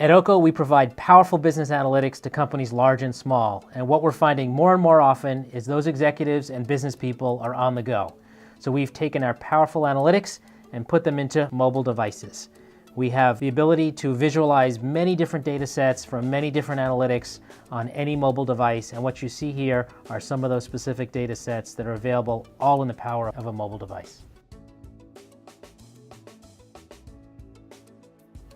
At Oko, we provide powerful business analytics to companies large and small, and what we're finding more and more often is those executives and business people are on the go. So we've taken our powerful analytics and put them into mobile devices. We have the ability to visualize many different data sets from many different analytics on any mobile device, and what you see here are some of those specific data sets that are available all in the power of a mobile device.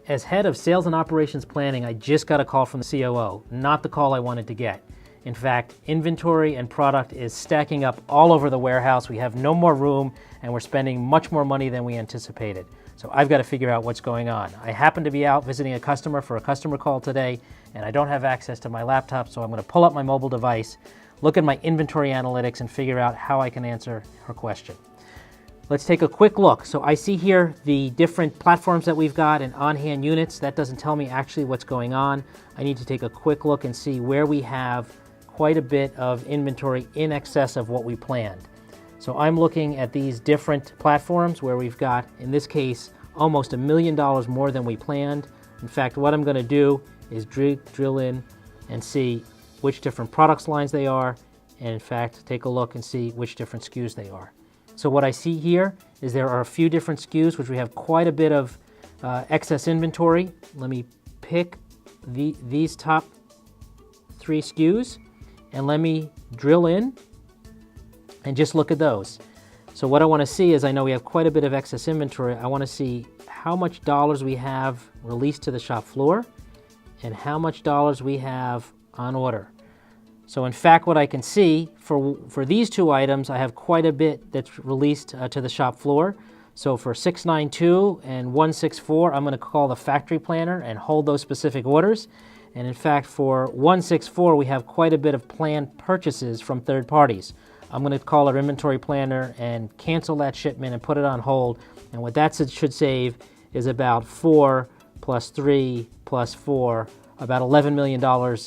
As head of sales and operations planning, I just got a call from the COO, not the call I wanted to get. In fact, inventory and product is stacking up all over the warehouse. We have no more room and we're spending much more money than we anticipated. So I've got to figure out what's going on. I happen to be out visiting a customer for a customer call today and I don't have access to my laptop, so I'm going to pull up my mobile device, look at my inventory analytics and figure out how I can answer her question. Let's take a quick look. So I see here the different platforms that we've got and on-hand units. That doesn't tell me actually what's going on. I need to take a quick look and see where we have quite a bit of inventory in excess of what we planned. So I'm looking at these different platforms where we've got, in this case, almost $1 million more than we planned. In fact, what I'm going to do is drill in and see which different products lines they are, and in fact, take a look and see which different SKUs they are. So what I see here is there are a few different SKUs which we have quite a bit of excess inventory. Let me pick these top 3 SKUs and let me drill in and just look at those. So what I want to see is, I know we have quite a bit of excess inventory. I want to see how much dollars we have released to the shop floor and how much dollars we have on order. So in fact, what I can see for these 2 items, I have quite a bit that's released to the shop floor. So for 692 and 164, I'm going to call the factory planner and hold those specific orders. And in fact, for 164, we have quite a bit of planned purchases from third parties. I'm going to call our inventory planner and cancel that shipment and put it on hold. And what that should save is about 4 plus 3 plus 4, about $11 million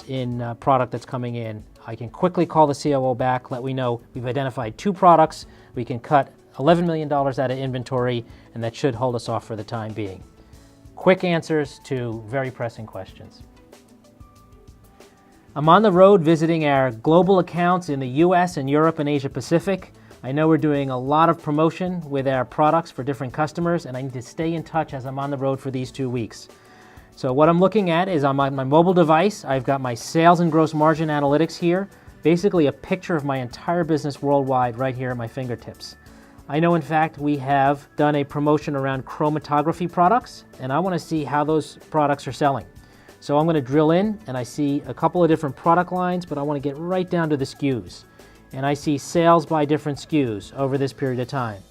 in product that's coming in. I can quickly call the COO back, let me know we've identified 2 products. We can cut $11 million out of inventory, and that should hold us off for the time being. Quick answers to very pressing questions. I'm on the road visiting our global accounts in the US and Europe and Asia Pacific. I know we're doing a lot of promotion with our products for different customers, and I need to stay in touch as I'm on the road for these 2 weeks. So what I'm looking at is on my mobile device, I've got my sales and gross margin analytics here, basically a picture of my entire business worldwide right here at my fingertips. I know in fact we have done a promotion around chromatography products, and I want to see how those products are selling. So I'm going to drill in and I see a couple of different product lines, but I want to get right down to the SKUs. And I see sales by different SKUs over this period of time.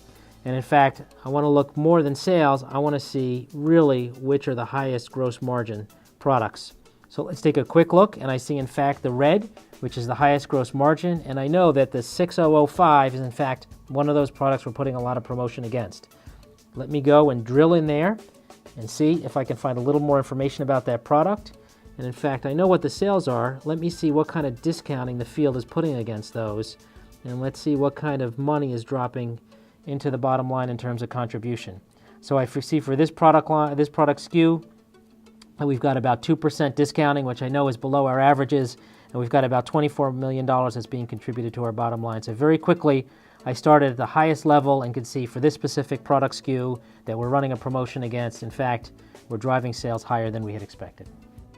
And in fact, I want to look more than sales. I want to see really which are the highest gross margin products. So let's take a quick look, and I see in fact the red, which is the highest gross margin, and I know that the 6005 is in fact one of those products we're putting a lot of promotion against. Let me go and drill in there and see if I can find a little more information about that product. And in fact, I know what the sales are. Let me see what kind of discounting the field is putting against those, and let's see what kind of money is dropping into the bottom line in terms of contribution. So I see for this product line, this product SKU, we've got about 2% discounting, which I know is below our averages, and we've got about $24 million that's being contributed to our bottom line. So very quickly, I started at the highest level and could see for this specific product SKU that we're running a promotion against. In fact, we're driving sales higher than we had expected.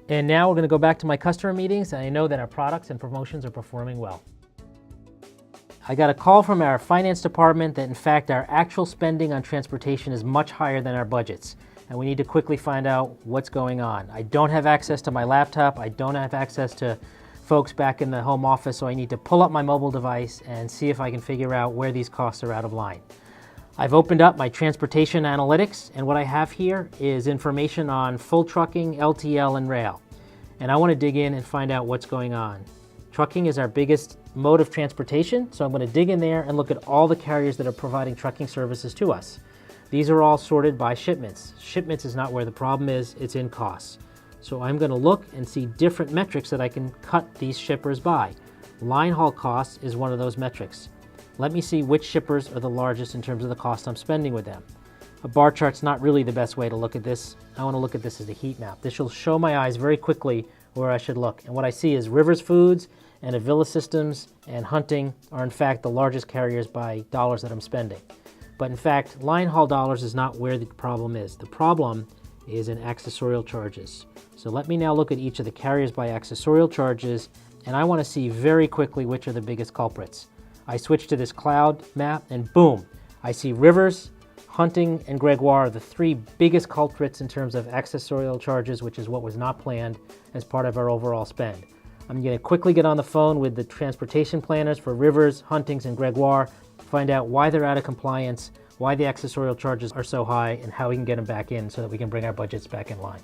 And now we're going to go back to my customer meetings, and I know that our products and promotions are performing well. I got a call from our finance department that in fact our actual spending on transportation is much higher than our budgets, and we need to quickly find out what's going on. I don't have access to my laptop, I don't have access to folks back in the home office, so I need to pull up my mobile device and see if I can figure out where these costs are out of line. I've opened up my transportation analytics, and what I have here is information on full trucking, LTL, and rail. And I want to dig in and find out what's going on. Trucking is our biggest mode of transportation, so I'm going to dig in there and look at all the carriers that are providing trucking services to us. These are all sorted by shipments. Shipments is not where the problem is, it's in costs. So I'm going to look and see different metrics that I can cut these shippers by. Line haul costs is one of those metrics. Let me see which shippers are the largest in terms of the cost I'm spending with them. A bar chart's not really the best way to look at this. I want to look at this as a heat map. This will show my eyes very quickly where I should look. And what I see is Rivers Foods and Avila Systems and Hunting are in fact the largest carriers by dollars that I'm spending. But in fact, line haul dollars is not where the problem is. The problem is in accessorial charges. So let me now look at each of the carriers by accessorial charges, and I want to see very quickly which are the biggest culprits. I switch to this cloud map and boom, I see Rivers, Hunting, and Gregoire are the three biggest culprits in terms of accessorial charges, which is what was not planned as part of our overall spend. I'm going to quickly get on the phone with the transportation planners for Rivers, Huntings, and Gregoire, find out why they're out of compliance, why the accessorial charges are so high, and how we can get them back in so that we can bring our budgets back in line.